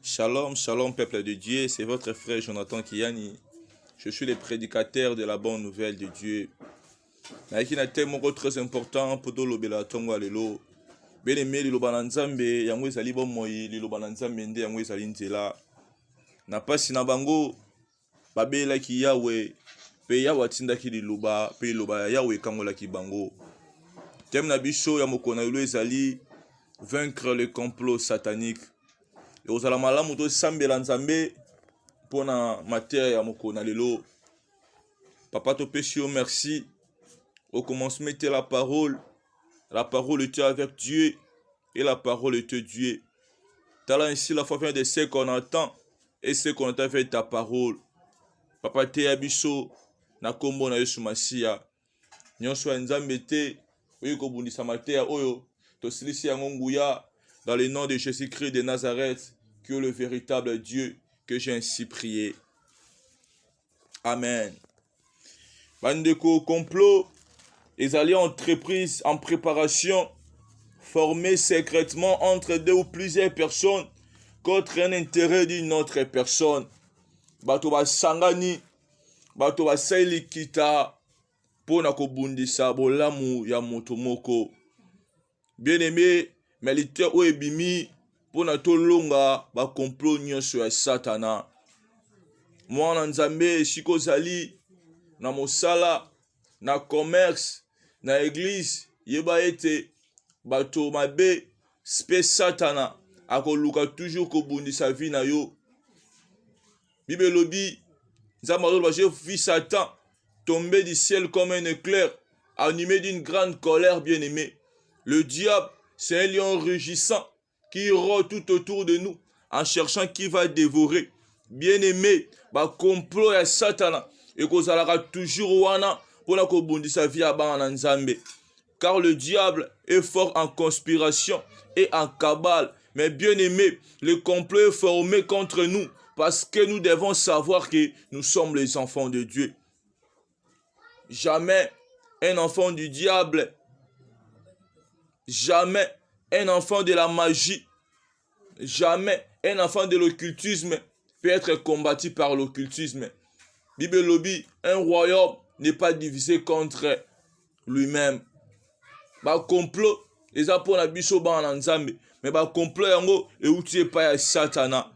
Shalom, shalom peuple de Dieu, c'est votre frère Jonathan Kiyani. Je suis le prédicateur de la bonne nouvelle de Dieu. Il y a un thème très important pour tout le monde. Bien aimé, le Bananzambe, yango ezali bomoi, le Bananzambe nde yango ezali nzela. Na pasi na bango, babela ki Yahweh, pe Yahweh tindaki liloba, pe liloba Yahweh kangola ki bango. Thème na biso ya mokona lelo ezali vaincre le complot satanique. Et aux alamalamu to sambela nzambe pona matière ya mokona lelo. Papa to péché merci. Au commencement était la parole était avec Dieu et la parole était Dieu. T'as ainsi la foi vient de ce qu'on entend et ce qu'on entend avec ta parole. Papa te abiso na kombo na Yesu Masia. Nyonso nzambe te oyo kobundisa mateya oyo to silisi ya nguya dans le nom de Jésus-Christ de Nazareth qui est le véritable Dieu que j'ai ainsi prié. Amen. Bandeko complot les alliés entreprises en préparation formés secrètement entre deux ou plusieurs personnes contre un intérêt d'une autre personne. Bato ba sangani, bato ba saili kita pona kobundisa bolamu ya moto moko. Bien aimé, militaire ou ebimi pona tolonga ba complot nyonso ya Satana. Mwana nzambe siko zali na mosala na commerce na église yeba ete bato mabe spe Satana akoluka toujours kobundisa vie na yo. Bible lobi nzambe ba j'ai vu Satan tomber du ciel comme un éclair animé d'une grande colère bien-aimé. Le diable c'est un lion rugissant qui rôde tout autour de nous en cherchant qui va dévorer. Bien-aimé, ba complot ya Satana et kozalaka toujours wana pona kobundisa vie ya bana nzambe. Car le diable est fort en conspiration et en cabale. Mais bien aimé, le complot est formé contre nous parce que nous devons savoir que nous sommes les enfants de Dieu. Jamais un enfant du diable, jamais un enfant de la magie, jamais un enfant de l'occultisme peut être combattu par l'occultisme. Bible lobby, un royaume n'est pas divisé contre lui-même. Ba complot eza pona biso bana nzambe, mais ba complot yango euti pa ya Satana.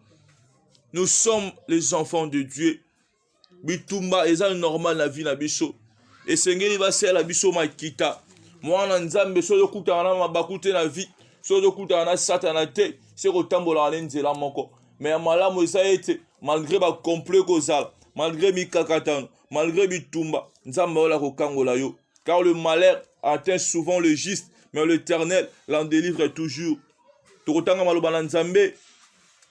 Nous sommes les enfants de Dieu. Bitumba eza normal na vie na biso. Esengeli ba sela biso makita. Mwana nzambe so yokutana na mabakute na vie, so yokutana na Satana te, se kotambola na nzela moko. Mais malamu eza ete malgré ba complot kozala, malgré mikakatano, malgré bitumba, nzambe ola kokangola yo. Car le malheur atteint souvent le juste, mais l'Éternel l'en délivre toujours. Tokotanga maloba nzambe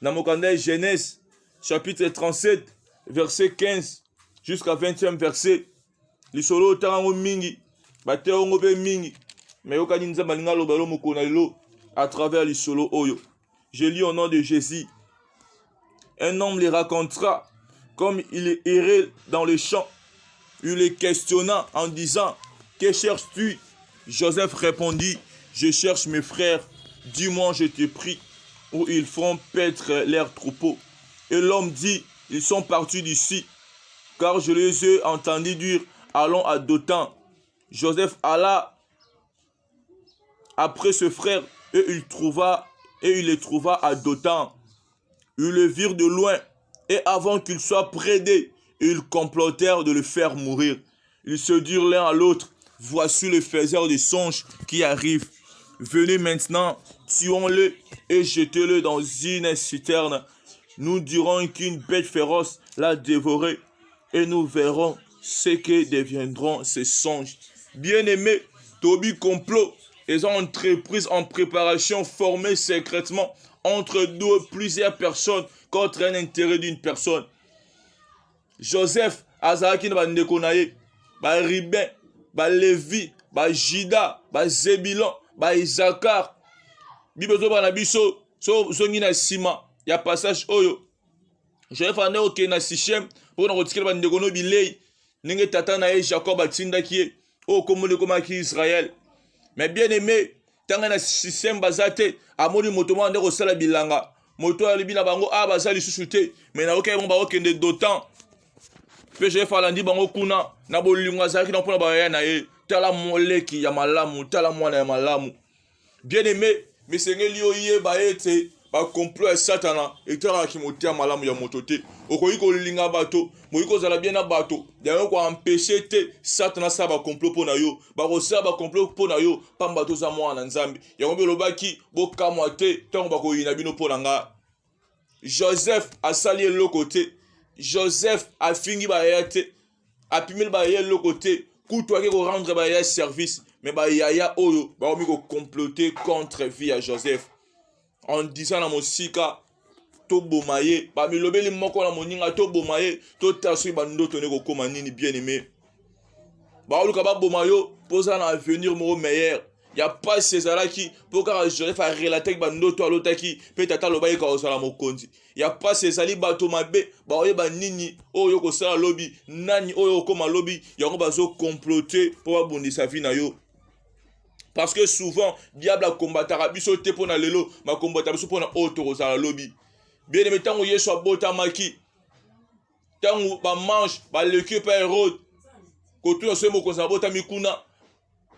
na mokanda Genèse chapitre 37 verset 15 jusqu'à 20e verset. Lisolo tango mingi, bate ongo be mingi, mais yokani nzambe linga loba lo mokona lelo à travers lisolo oyo. Je lis au nom de Jésus. Un homme les racontera comme il errait dans le champ. Il les questionna en disant: que cherches-tu? Joseph répondit: je cherche mes frères, dis-moi, je te prie, où ils font paître leurs troupeaux. Et l'homme dit: ils sont partis d'ici, car je les ai entendus dire: allons à Dothan. Joseph alla après ce frère et il les trouva à Dothan. Ils le virent de loin, et avant qu'il soit près d'eux, ils complotèrent de le faire mourir. Ils se dirent l'un à l'autre: voici le faiseur des songes qui arrive. Venez maintenant, tuons-le et jetez-le dans une citerne. Nous dirons qu'une bête féroce l'a dévoré et nous verrons ce que deviendront ces songes. Bien-aimés, Tobi complot et entreprises en préparation formées secrètement entre plusieurs personnes contre un intérêt d'une personne. Joseph azalaki na bandeko na ye, ba Ruben, ba Lévi, ba Juda, ba Zébulon, ba Isakar. Bible to bana biso so zongi na sima ya passage oyo. Joseph ande oke na Sichem pour na kotikela bandeko no bilei ninge tata na ye Jacob atindaki ye o komole komaki Israël. Mais bien aimé, tanga na Sichem bazate amoni moto mo ande ko sala bilanga. moto alibi na bango a bazali lisusu te mais na oke bango bakende d'autant pe Joseph alandi bango kuna na bolingo azalaki na mpona bayaya na ye tala moleki ya malamu tala mwana ya malamu bien aimé mesengeli oyeba ete bakomplot ya satana etalaki motema malamu ya moto te okoki kolinga bato mokoki kozala bien na bato yango koampeshe te satana asala bakomplot mpo na yo bakosala bakomplot mpo na yo pamba toza mwana na nzambe yango mpe olobaki bokamwa te ntango bakoyina bino mpo na nga Joseph asali eloko te Joseph afingi bayaya te apimeli bayaya eloko te kutu ake korendre bayaya service mais bayaya oyo bakomi kokomplote contre vie ya Joseph en disant na mosika toboma ye bamilobeli moko na moninga toboma ye totala soki bandoto ne kokoma nini bien aimé baoluka baboma yo mpo oza na avenir moko meilleur ya pasi ezalaki mpo kaka Joseph arelataki bandoto alotaki mpe tata alobaki kozala mokonzi ya pasi ezali bato mabe baoyeba nini oyo kosala lobi nani oyo okoma lobi yango bazokomplote mpo babundisa vi na yo parce que souvent diable akombataka biso te mpona lelo makombata biso mpona oyo tokozala lobi bien aimé ntango Yesu abotamaki ntango bamange baleki mpa Herode kotuna soki mokonzi abotami kuna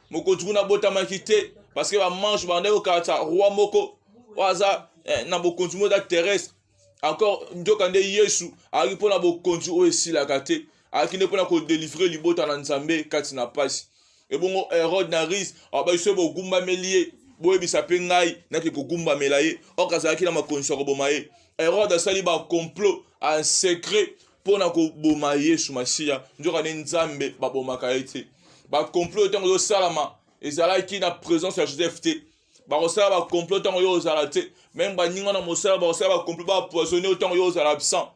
mokonzi kuna abotamaki te parce que bamange bande kokata roi moko oyo aza na bokonzi moko eza terrestre encore nzoka nde Yesu alaki mpona bokonzi oyo esilaka te alaki nde mpona kodelivre libota na Nzambe kati na pasi ebongo Herode na Rise abayiso bogumbameli ye boyebisa mpe ngai naki kogumbamela ye oyo azalaki na makonzi ya koboma ye Herode asali bakomplot en secret mpona koboma Yesu Masiya nzoka nde Nzambe babomaka ye te bakomplot ntango ozosalama ezalaki na présence ya Joseph te bakosala bakomplot ntango yo ozala te meme baninga na mosala bakosala bakomplot bapoisonne ntango yo ozala absent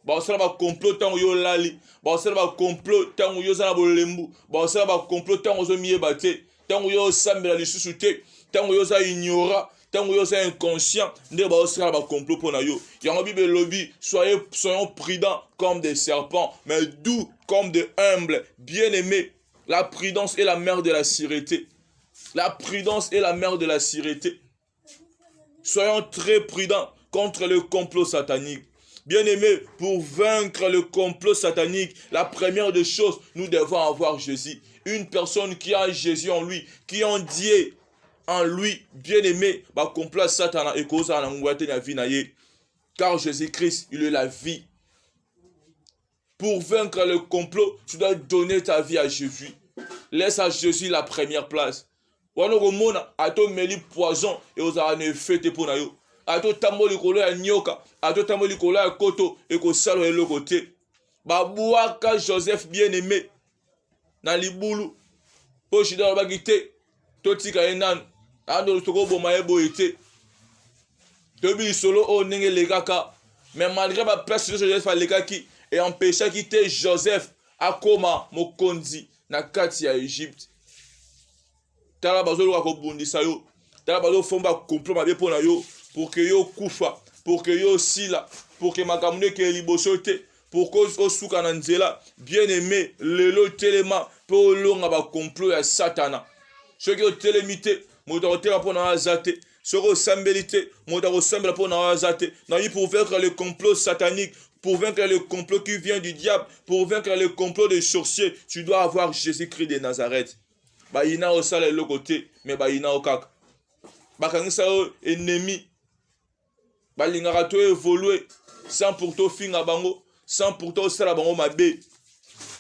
bakosala bakomplot ntango yo olali bakosala bakomplot ntango yo oza na bolembu bakosala bakomplot ntango ozomiyeba te ntango yo osambela lisusu te ntango yo oza ignorant ntango yo oza inconscient nde bakosala bakomplot mpo na yo yango Bible elobi soyons prudents comme des serpents mais doux comme de humbles bien aimés. La prudence est la mère de la sûreté. La prudence est la mère de la sûreté. Soyons très prudents contre le complot satanique. Bien-aimés, pour vaincre le complot satanique, la première des choses, nous devons avoir Jésus. Une personne qui a Jésus en lui, qui en Dieu en lui, bien-aimé, va complot Satan et cause à la vie. Car Jésus-Christ, il est la vie. Pour vaincre le complot, tu dois donner ta vie à Jésus. Laisse à Jésus la première place. Wanokomona ato meli poison et aux ane fete pona yo. Ato tamboli kolo ya nyoka, ato tamboli kolo ya koto et ko salo e côté. Babouaka Joseph bien-aimé na libulu. Po shida ba gite totika enan. Ando toko boma e boete. Tobi solo o nenge legaka. Mais malgré ma place Joseph alekaki et empêcha quitter Joseph akoma mokonzi na kati ya Egypte. Tala bazolo ka kobundisa yo. Tala bazolo fomba complot mabe pona yo pour que yo kufa, pour que yo sila, pour que makamune ke liboso te, pour que osuka na nzela. Bien-aimé, lelo telema po longa ba complot ya Satana. Soki o telemite, moto otela pona azate. Soko sambelite, moto sambela pona azate. Na yi pour vaincre le complot satanique. Pour vaincre le complot qui vient du diable, pour vaincre le complot des sorciers, tu dois avoir Jésus-Christ de Nazareth. Ba ina o sala le côté, mais ba ina o kaka. Ba kangisa o ennemi. Ba lingara to évoluer sans pourtant finga bango, sans pourtant sala bango mabe.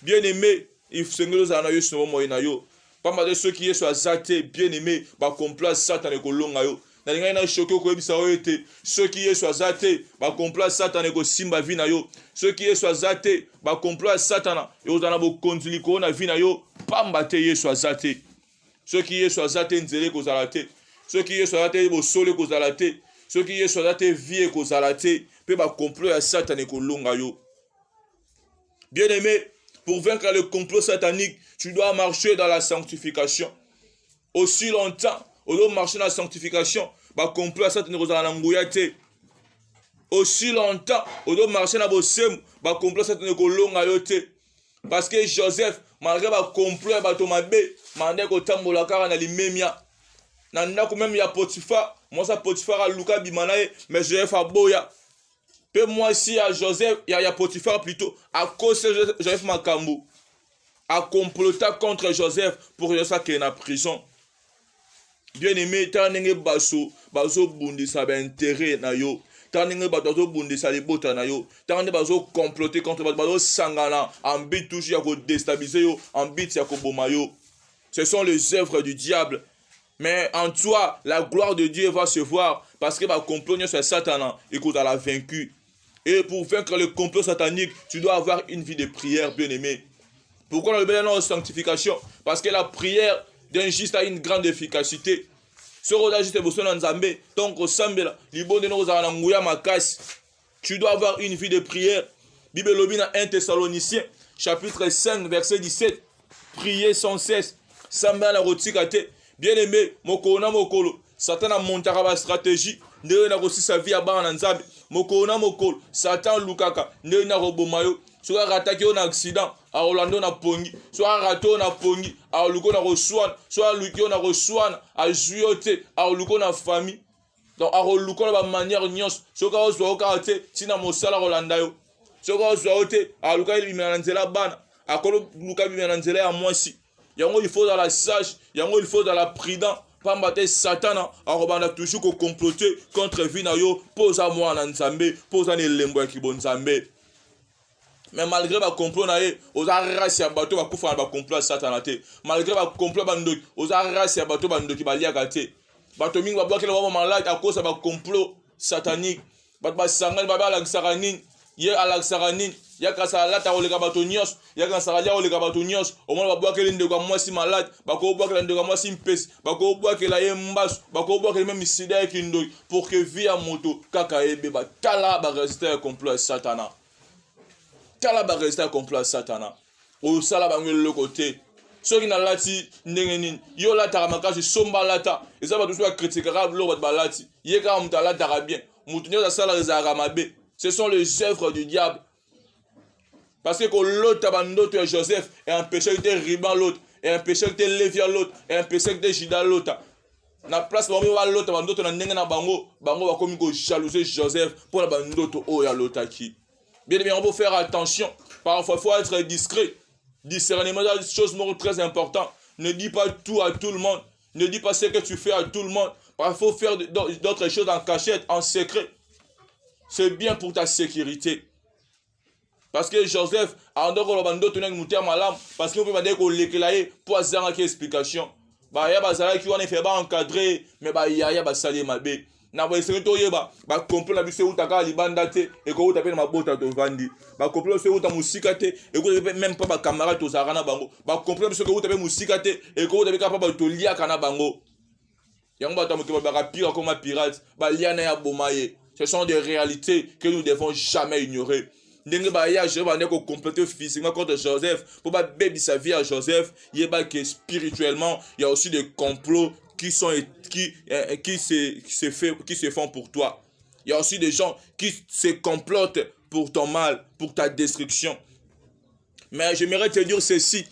Bien-aimé, il faut que nous ayons ce moment na yo. Pas mal de ceux qui sont azaté, bien-aimé, ba complot Satan et kolonga yo. Na choqué ko ebisa o ete ceux qui sont azaté ba complot Satan et ko simba vi na yo. Ceux qui sont azaté ba complot Satan et ozana bo konzili ko na vi na yo pamba te yesu azaté. Ceux qui sont azaté nzele ko zalaté. Ceux qui sont azaté bo sole ko zalaté. Ceux qui sont azaté vie ko zalaté pe ba complot ya Satan et ko longa yo. Bien-aimé, pour vaincre le complot satanique, tu dois marcher dans la sanctification. Aussi longtemps on doit marcher dans la sanctification, bah complot à Satan ne aussi longtemps on doit marcher dans bossem, bah complot à Satan ne kolonga yote. Parce que Joseph, malgré bah complot bah tomabe, mandé ko tambola kara na limemia. na ndako même ya Potiphar, moi ça Potiphar a Luka bimanaye, mais Joseph a boya. Peu moi aussi à Joseph, il y a Potiphar plutôt, à cause de Joseph Makambu, a comploté contre Joseph pour Joseph qui est en prison. Bien aimé, tant que baso bundi ça va intérêt na yo, tant que baso bundi ça les bota na yo, tant que baso comploter contre baso sangana, en but toujours à déstabiliser yo, en but à koboma yo. Ce sont les œuvres du diable. Mais en toi, la gloire de Dieu va se voir parce que va complot sur Satan et qu'on l'a vaincu. Et pour vaincre le complot satanique, tu dois avoir une vie de prière, bien aimé. Pourquoi on le met dans la sanctification? Parce que la prière d'un juste a une grande efficacité. Ce qu'on a juste besoin d'un zambé, donc au sambela, libon de nos anangouya makas. Tu dois avoir une vie de prière. Bible lobina 1 Thessaloniciens, chapitre 5, verset 17. Priez sans cesse. Samba la rotikate. Bien aimé, mokona mokolo. Satan a monté la stratégie. Ne na aussi sa vie à bas nzambe. Mokona mokolo. Satan lukaka. Ne na robomayo. Soit rattaqué un accident. A Orlando na pongi. Soit raté na pongi. A luko na reçoine. Soit luko na reçoine. A juyote. A luko na famille. Donc a luko na manière nyos. Soit ka soit okate. Tina mosala Rolanda yo. Soit ka soit ote. A luka il bimenanzela bana. A kolo luka bimenanzela ya mwasi. Yango il faut dans la sage, yango il faut dans la prudent. Pas mbater Satan, arobanda toujours ko comploter contre vie na yo, pose à moi en Nzambe, pose à nelembo ki bon Nzambe. Mais malgré ba complot na ye, aux race ya bato ba kufa ba complot Satan te. Malgré ba complot bandoki, aux race ya bato bandoki ba liaka te. Bato mingi ba bloquer le moment malade à cause ba complot satanique. Bato ba sangal ba ba la saranine, ye ala saranine. Ya kasa lata o le gabato nyos, ya kasa la o le gabato nyos, au moins ba boire que l'inde comme moi si malade, ba ko boire que l'inde comme moi si mpes, ba ko boire que la yembas, ba ko boire que même sida kindo pour que vie à moto kaka ebe ba tala ba résister complot satana. Tala ba résister complot satana. O sala ba ngel le côté. Ceux qui na lati ndengenin, yo la taramaka je somba lata, et ça va tout soit critiquable lo ba lati. Ye ka mutala tarabien, mutunyo za sala za mabe. Ce sont les œuvres du diable. Parce que l'autre abandonne Joseph et un péché qui était riban l'autre, et un péché qui était lévi à l'autre, et un péché qui était jida l'autre. Na place pour l'autre abandonne na ndenga na bango va comme jalouser Joseph pour l'abandonne au ya l'autre qui. Bien on peut faire attention. Parfois il faut être discret. Discernement est une chose très importante. Ne dis pas tout à tout le monde. Ne dis pas ce que tu fais à tout le monde. Parfois il faut faire d'autres choses en cachette, en secret. C'est bien pour ta sécurité. Parce que Joseph a ndoko lo bando tonek muter malam parce que on peut pas dire ko lekelaye pour azanga ki explication ba ya bazala ki wana fait ba encadrer mais ba ya ba sali mabe na ba secréto yeba ba complot na biso utaka libanda te et ko utape na mabota to vandi ba complot se uta musika te et ko même pas ba camarade to zarana bango ba complot biso ko utape musika te et ko utape ka ba to lia kana bango yango ba tamuke ba pire comme pirate ba liana ya bomaye. Ce sont des réalités que nous ne devons jamais ignorer. Ndenge ba ya je va neko compléter physiquement contre Joseph pour pas baby sa vie à Joseph, il y a que spirituellement, il y a aussi des complots qui se font pour toi. Il y a aussi des gens qui se complotent pour ton mal, pour ta destruction. Mais j'aimerais te dire ceci,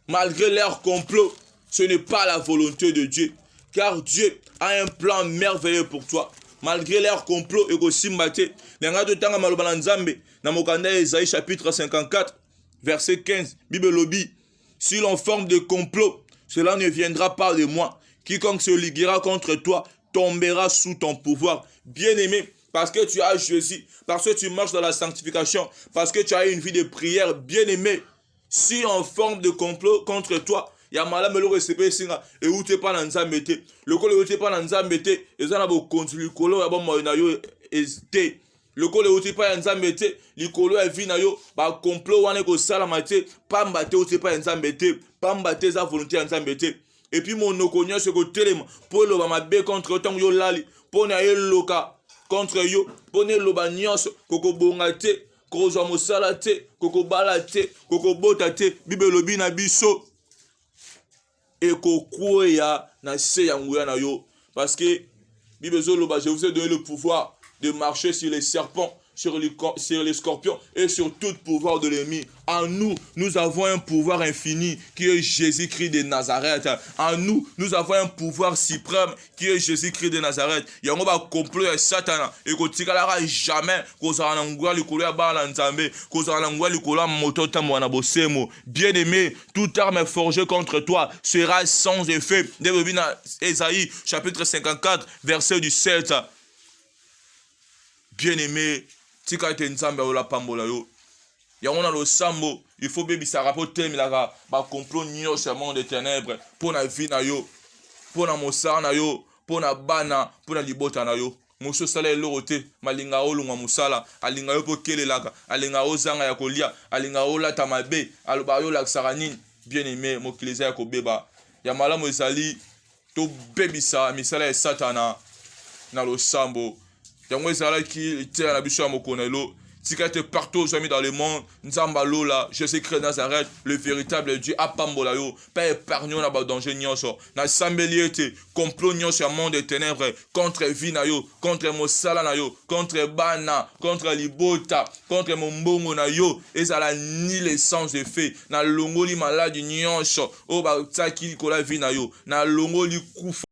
malgré leur complot, ce n'est pas la volonté de Dieu, car Dieu a un plan merveilleux pour toi. Malgré leur complot et aussi maté, n'enga de tanga malobana nzambe na mokanda Esaïe chapitre 54 verset 15 Bible lobby, si l'on forme de complot, cela ne viendra pas de moi. Quiconque se liguera contre toi tombera sous ton pouvoir. Bien-aimé, parce que tu as Jésus, parce que tu marches dans la sanctification, parce que tu as une vie de prière, bien-aimé, si on forme de complot contre toi, ya malamu eloko esepe singa euti pa na nzambe te lokolo euti pa na nzambe te eza na bokonzi likolo ya bomoi na yo te lokolo euti pa ya nzambe te likolo ya vi na yo bacomplot wana ekosalama te pamba te euti pa ya nzambe te pamba te eza volonté ya nzambe te epuis monoko nyonso ekotelema mpo eloba mabe contre yo ntango yo lali mpo na eloka contre yo mpo na eloba nyonso kokobonga te kokozwa mosala te kokobala te kokobota te Bible elobi na biso ekokwea na se ya nguya na yo parce que Bible zoloba je vous ai donné le pouvoir de marcher sur les serpents, sur les scorpions et sur tout pouvoir de l'ennemi. En nous, nous avons un pouvoir infini qui est Jésus-Christ de Nazareth. En nous, nous avons un pouvoir suprême qui est Jésus-Christ de Nazareth. Yango ba complot ya Satan et ko tikala jamais ko za na ngwa likolo ya bana nzambe, ko za na ngwa likolo moto tambo na bosemo. Bien-aimé, toute arme forgée contre toi sera sans effet. Dans Ésaïe chapitre 54 verset du 7. Bien-aimé, tika te nzambe ola pambola yo. Yango na lo sambo, il faut bebisa rapport temelaka ba complot nyonso ya monde des ténèbres pour na vie na yo, pour na mosala na yo, pour na bana, pour na libota na yo. Moso sala eloko te, malinga olungwa musala, alinga yo po kelelaka, alinga ozanga ya kolia, alinga olata mabe, aloba yo lakisaka nini. Bien-aimé, mokili eza ya kobeba. Ya malamu ezali to bebisa misala ya Satana na lo sambo. Yango ezalaki te na biso ya mokona elo. Tika te partout aujourd'hui dans le monde, Nzamba Lola, Jésus-Christ Nazareth, le véritable Dieu, apambola yo, pas épargnon na ba danger nyonso, na sambeli te, complot nyonso ya monde des ténèbres, contre vie na yo, contre mosala na yo, contre bana, contre libota, contre mombongo na yo, ezala ni l'essence de fait, na longoli maladi nyonso, o ba tsaki kola vie na yo, na longoli kufa